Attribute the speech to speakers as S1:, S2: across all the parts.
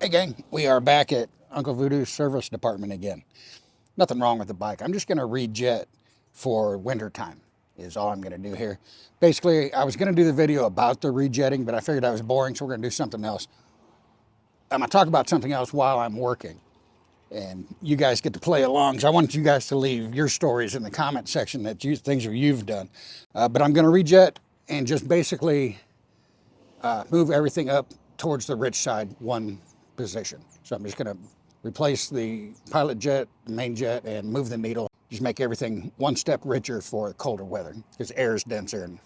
S1: Hey gang, we are back at Uncle Voodoo's service department again. Nothing wrong with the bike. I'm just going to rejet for winter time is all I'm going to do here. Basically, I was going to do the video about the rejetting, but I figured that was boring, so we're going to do something else. I'm going to talk about something else while I'm working, and you guys get to play along. So I want you guys to leave your stories in the comment section that things you've done. But I'm going to rejet and just basically move everything up towards the rich side one position. So I'm just going to replace the pilot jet, main jet, and move the needle. Just make everything one step richer for colder weather because air is denser and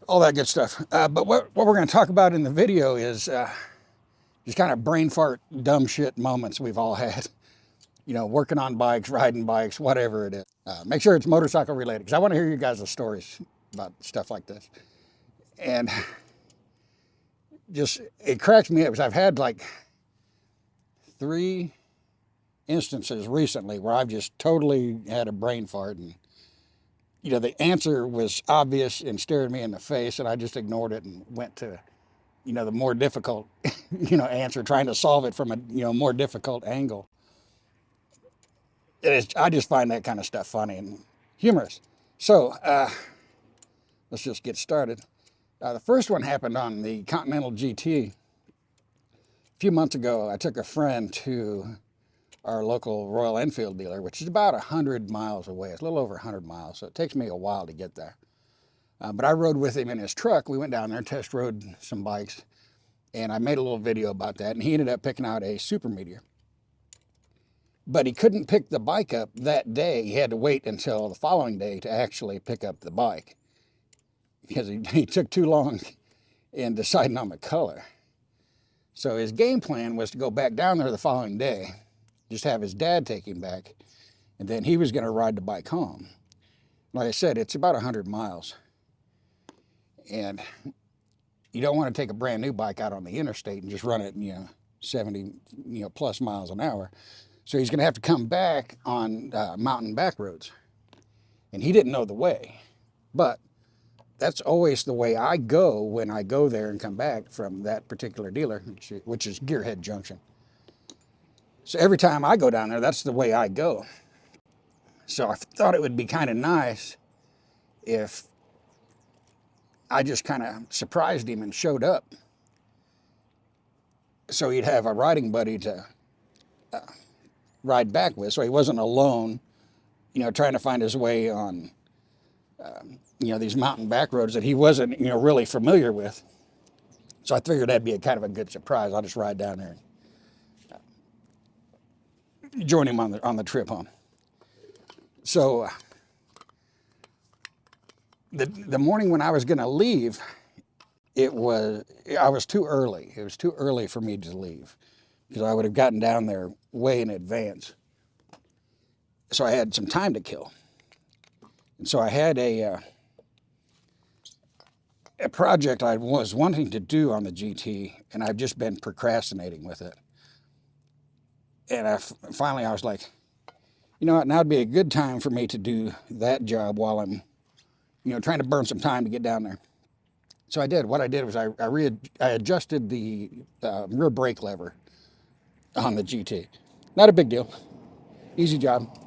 S1: all that good stuff. But what we're going to talk about in the video is just kind of brain fart, dumb shit moments we've all had. You know, working on bikes, riding bikes, whatever it is. Make sure it's motorcycle related because I want to hear you guys' stories about stuff like this. And just, it cracks me up because I've had like 3 instances recently where I've just totally had a brain fart, and you know the answer was obvious and stared me in the face, and I just ignored it and went to the more difficult answer, trying to solve it from a more difficult angle. I just find that kind of stuff funny and humorous. So let's just get started. The first one happened on the Continental GT. A few months ago, I took a friend to our local Royal Enfield dealer, which is about 100 miles away. It's a little over 100 miles, so it takes me a while to get there. But I rode with him in his truck. We went down there and test rode some bikes, and I made a little video about that, and he ended up picking out a Super Meteor. But he couldn't pick the bike up that day. He had to wait until the following day to actually pick up the bike because he took too long in deciding on the color. So his game plan was to go back down there the following day, just have his dad take him back, and then he was going to ride the bike home. Like I said, it's about 100 miles. And you don't want to take a brand new bike out on the interstate and just run it, 70, plus miles an hour. So he's going to have to come back on mountain back roads. And he didn't know the way. But that's always the way I go when I go there and come back from that particular dealer, which is Gearhead Junction. So every time I go down there, that's the way I go. So I thought it would be kind of nice if I just kind of surprised him and showed up. So he'd have a riding buddy to ride back with, so he wasn't alone, trying to find his way on, these mountain back roads that he wasn't, really familiar with. So I figured that'd be a kind of a good surprise. I'll just ride down there and join him on the trip home. So the morning when I was going to leave, I was too early. It was too early for me to leave because I would have gotten down there way in advance. So I had some time to kill. And so I had a project I was wanting to do on the GT, and I've just been procrastinating with it. And finally I was like, you know what, now would be a good time for me to do that job while I'm, trying to burn some time to get down there. So I did. What I did was I adjusted the rear brake lever on the GT. Not a big deal. Easy job.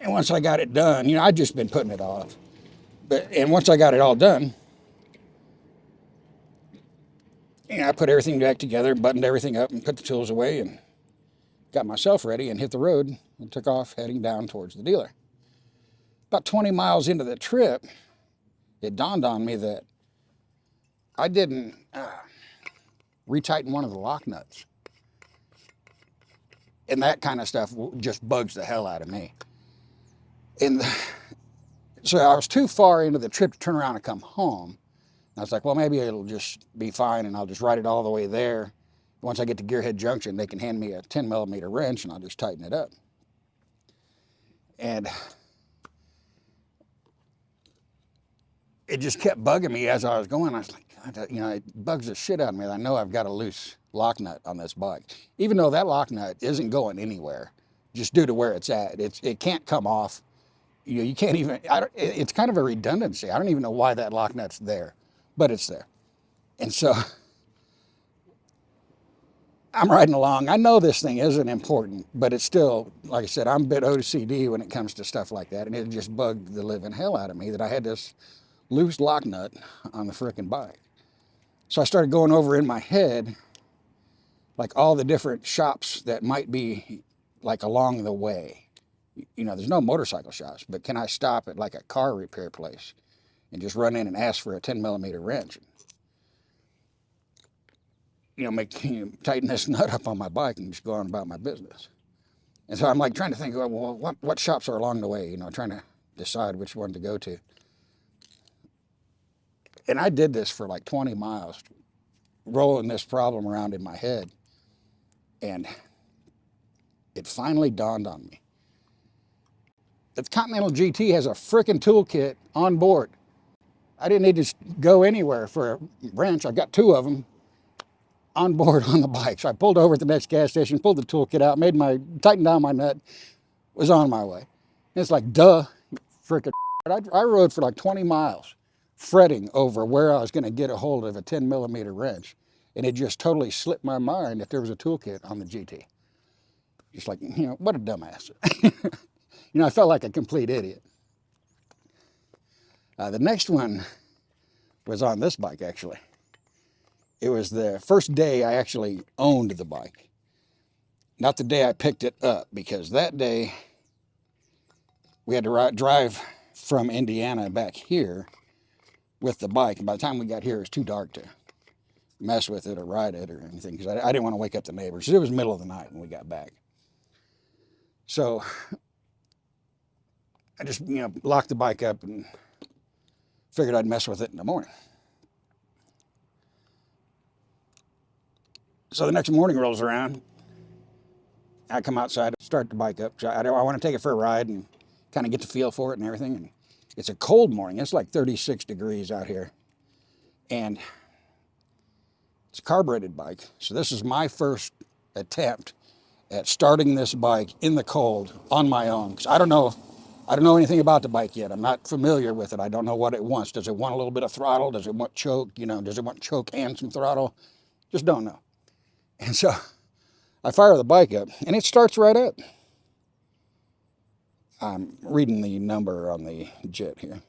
S1: And once I got it done, I'd just been putting it off. And once I got it all done, I put everything back together, buttoned everything up, and put the tools away, and got myself ready and hit the road and took off heading down towards the dealer. About 20 miles into the trip, it dawned on me that I didn't retighten one of the lock nuts. And that kind of stuff just bugs the hell out of me. So I was too far into the trip to turn around and come home. And I was like, well, maybe it'll just be fine and I'll just ride it all the way there. Once I get to Gearhead Junction, they can hand me a 10 millimeter wrench and I'll just tighten it up. And it just kept bugging me as I was going. I was like, God, it bugs the shit out of me. I know I've got a loose lock nut on this bike, even though that lock nut isn't going anywhere, just due to where it's at. It can't come off. You can't even. It's kind of a redundancy. I don't even know why that lock nut's there, but it's there. And so I'm riding along. I know this thing isn't important, but it's still, like I said, I'm a bit OCD when it comes to stuff like that. And it just bugged the living hell out of me that I had this loose lock nut on the frickin' bike. So I started going over in my head, like all the different shops that might be like along the way. You know, there's no motorcycle shops, but can I stop at like a car repair place and just run in and ask for a 10mm wrench? You know, tighten this nut up on my bike and just go on about my business. And so I'm like trying to think, well, what shops are along the way? You know, trying to decide which one to go to. And I did this for like 20 miles, rolling this problem around in my head. And it finally dawned on me. The Continental GT has a frickin' toolkit on board. I didn't need to go anywhere for a wrench. I got two of them on board on the bike. So I pulled over at the next gas station, pulled the toolkit out, tightened down my nut, was on my way. And it's like, duh, frickin' I rode for like 20 miles fretting over where I was going to get a hold of a 10mm wrench. And it just totally slipped my mind that there was a toolkit on the GT. Just like, you know, what a dumbass. You know, I felt like a complete idiot. The next one was on this bike, actually. It was the first day I actually owned the bike. Not the day I picked it up, because that day we had to drive from Indiana back here with the bike. And by the time we got here, it was too dark to mess with it or ride it or anything, because I didn't want to wake up the neighbors. It was middle of the night when we got back. So I just, you know, locked the bike up and figured I'd mess with it in the morning. So the next morning rolls around. I come outside, start the bike up. So I want to take it for a ride and kind of get the feel for it and everything. And it's a cold morning. It's like 36 degrees out here. And it's a carbureted bike. So this is my first attempt at starting this bike in the cold on my own. Because I don't know anything about the bike yet. I'm not familiar with it. I don't know what it wants. Does it want a little bit of throttle? Does it want choke? You know, does it want choke and some throttle? Just don't know. And so I fire the bike up, and it starts right up. I'm reading the number on the JIT here.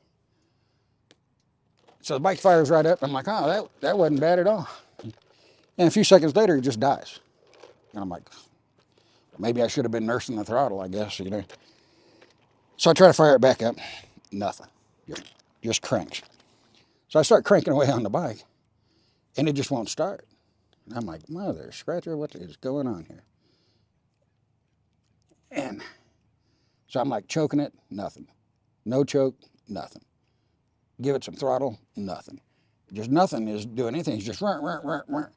S1: So the bike fires right up. I'm like, oh, that wasn't bad at all. And a few seconds later, it just dies. And I'm like, maybe I should have been nursing the throttle, I guess, you know. So I try to fire it back up. Nothing. Just cranks. So I start cranking away on the bike, and it just won't start. And I'm like, mother scratcher, what is going on here? And so I'm like choking it, nothing. No choke, nothing. Give it some throttle, nothing. Just nothing is doing anything. It's just run. And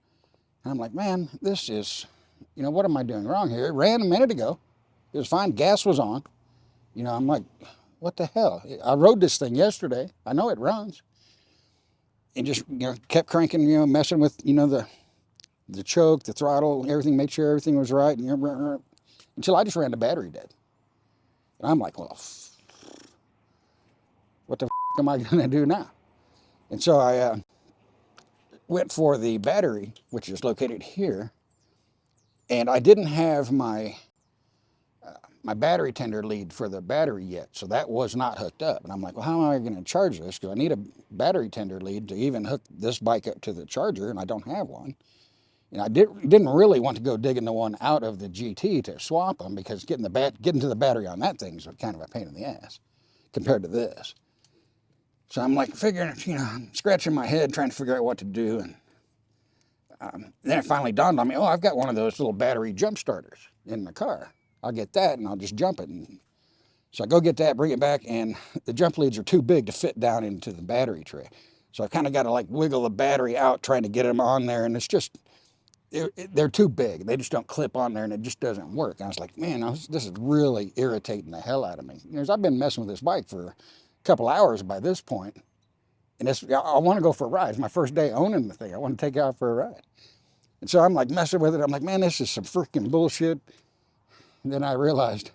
S1: I'm like, man, this is, you know, what am I doing wrong here? It ran a minute ago. It was fine. Gas was on. You know, I'm like, what the hell? I rode this thing yesterday. I know it runs. And just, you know, kept cranking, you know, messing with, you know, the choke, the throttle, everything, made sure everything was right, and, you know, until I just ran the battery dead. And I'm like, well, what the am I going to do now? And so I went for the battery, which is located here, and I didn't have my battery tender lead for the battery yet, so that was not hooked up. And I'm like, well, how am I going to charge this? Because I need a battery tender lead to even hook this bike up to the charger, and I don't have one. And I didn't really want to go digging the one out of the GT to swap them, because getting to the battery on that thing is kind of a pain in the ass compared to this. So I'm like figuring, you know, scratching my head trying to figure out what to do. And then it finally dawned on me, oh, I've got one of those little battery jump starters in the car. I'll get that and I'll just jump it. And so I go get that, bring it back, and the jump leads are too big to fit down into the battery tray. So I kind of got to like wiggle the battery out trying to get them on there, and it's just, they're too big. They just don't clip on there, and it just doesn't work. And I was like, man, this is really irritating the hell out of me. You know, I've been messing with this bike for a couple hours by this point, and I want to go for a ride. It's my first day owning the thing. I want to take it out for a ride. And so I'm like messing with it. I'm like, man, this is some freaking bullshit. And then I realized,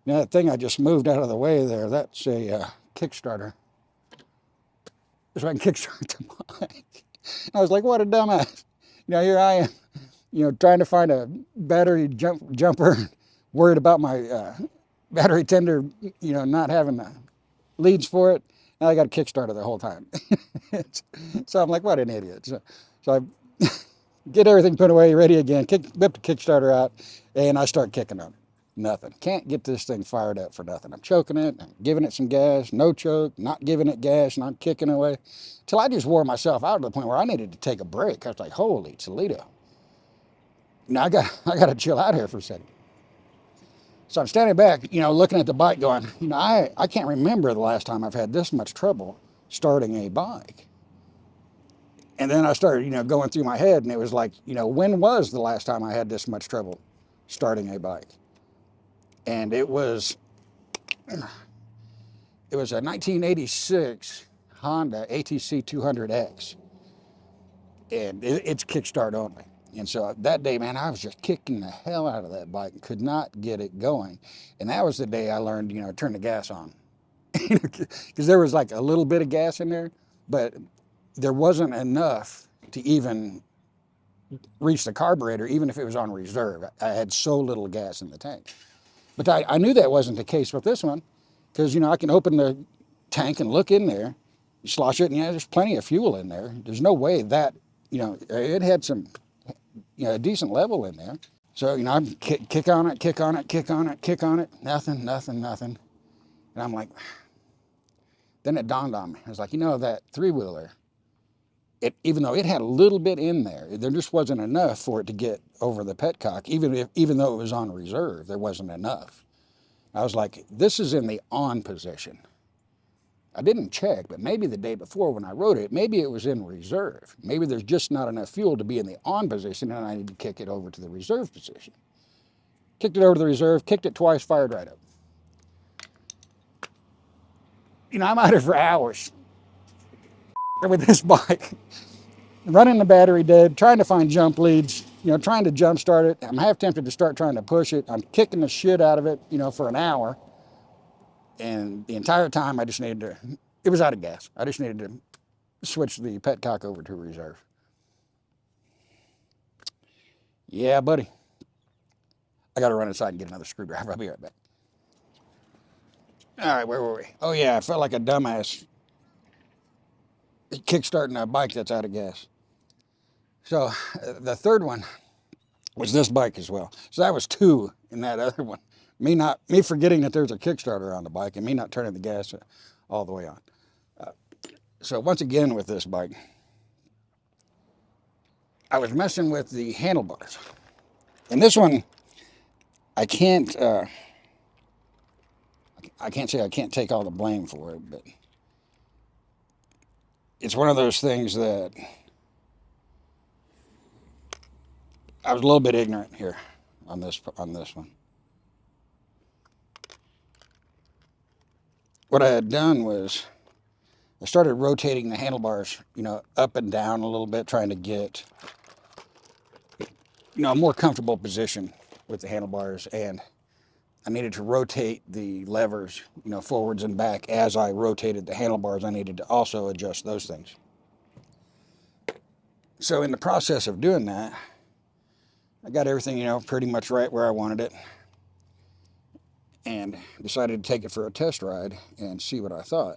S1: you know, that thing I just moved out of the way there, that's a Kickstarter. So I can kickstart the bike. And I was like, what a dumbass. You know, here I am trying to find a battery jumper, worried about my battery tender, not having the leads for it. Now I got a Kickstarter the whole time. So I'm like, what an idiot. So I get everything put away, ready again, whip the Kickstarter out, and I start kicking on it. Nothing. Can't get this thing fired up for nothing. I'm choking it, I'm giving it some gas, no choke, not giving it gas, not kicking away, till I just wore myself out to the point where I needed to take a break. I was like, holy Toledo. Now I got to chill out here for a second. So I'm standing back, looking at the bike going, I can't remember the last time I've had this much trouble starting a bike. And then I started, going through my head, and it was like, when was the last time I had this much trouble starting a bike? And it was a 1986 Honda ATC 200X, and it's kickstart only. And so that day, man, I was just kicking the hell out of that bike and could not get it going. And that was the day I learned, turn the gas on. Because there was like a little bit of gas in there, but there wasn't enough to even reach the carburetor, even if it was on reserve. I had so little gas in the tank. But I knew that wasn't the case with this one, because, I can open the tank and look in there, slosh it, and there's plenty of fuel in there. There's no way that, it had some, a decent level in there. So, I'm kick on it, kick on it, kick on it, kick on it, nothing, nothing, nothing. And I'm like, then it dawned on me. I was like, that three-wheeler, even though it had a little bit in there, there just wasn't enough for it to get over the petcock. Even though it was on reserve, there wasn't enough. I was like, this is in the on position. I didn't check, but maybe the day before when I wrote it, maybe it was in reserve. Maybe there's just not enough fuel to be in the on position, and I need to kick it over to the reserve position. Kicked it over to the reserve, kicked it twice, fired right up. I'm out here for hours with this bike, running the battery dead, trying to find jump leads, trying to jump start it. I'm half tempted to start trying to push it. I'm kicking the shit out of it, for an hour. And the entire time I just needed to, it was out of gas. I just needed to switch the petcock over to reserve. Yeah, buddy. I got to run inside and get another screwdriver. I'll be right back. All right, where were we? Oh, yeah, I felt like a dumbass kickstarting a bike that's out of gas. So the third one was this bike as well. So that was two in that other one. Me forgetting that there's a Kickstarter on the bike and me not turning the gas all the way on. So once again with this bike, I was messing with the handlebars. And this one, I can't say I can't take all the blame for it, but it's one of those things that I was a little bit ignorant here on this one. What I had done was I started rotating the handlebars, up and down a little bit, trying to get, a more comfortable position with the handlebars, and I needed to rotate the levers, forwards and back. As I rotated the handlebars, I needed to also adjust those things. So in the process of doing that, I got everything, pretty much right where I wanted it, and decided to take it for a test ride and see what I thought.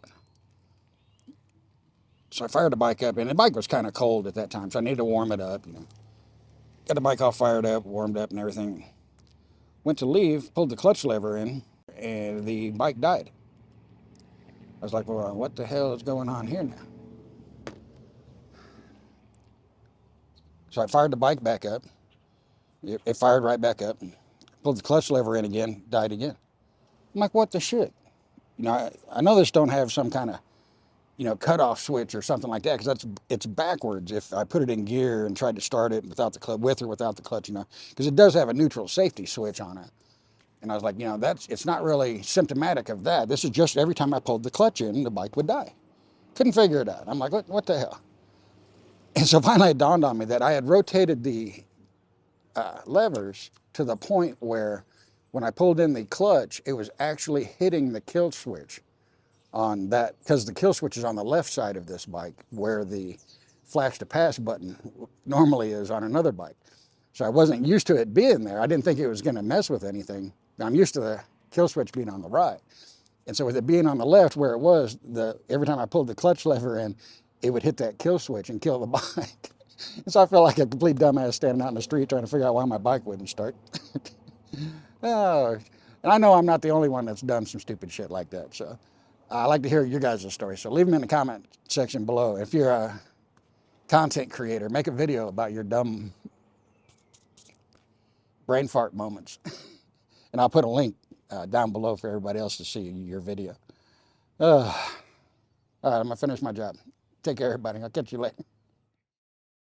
S1: So I fired the bike up, and the bike was kind of cold at that time, so I needed to warm it up. Got the bike all fired up, warmed up and everything. Went to leave, pulled the clutch lever in, and the bike died. I was like, well, what the hell is going on here now? So I fired the bike back up. It fired right back up. Pulled the clutch lever in again, died again. I'm like, what the shit? I know this don't have some kind of, cutoff switch or something like that, because it's backwards if I put it in gear and tried to start it without the clutch, with or without the clutch, because it does have a neutral safety switch on it. And I was like, it's not really symptomatic of that. This is just every time I pulled the clutch in, the bike would die. Couldn't figure it out. I'm like, what the hell? And so finally it dawned on me that I had rotated the levers to the point where when I pulled in the clutch, it was actually hitting the kill switch on that, because the kill switch is on the left side of this bike, where the flash to pass button normally is on another bike. So I wasn't used to it being there. I didn't think it was going to mess with anything. I'm used to the kill switch being on the right. And so with it being on the left where it was, every time I pulled the clutch lever in, it would hit that kill switch and kill the bike. And so I felt like a complete dumbass standing out in the street trying to figure out why my bike wouldn't start. Oh, and I know I'm not the only one that's done some stupid shit like that. So I'd like to hear your guys' stories. So leave them in the comment section below. If you're a content creator, make a video about your dumb brain fart moments. And I'll put a link down below for everybody else to see your video. All right, I'm going to finish my job. Take care, everybody. I'll catch you later.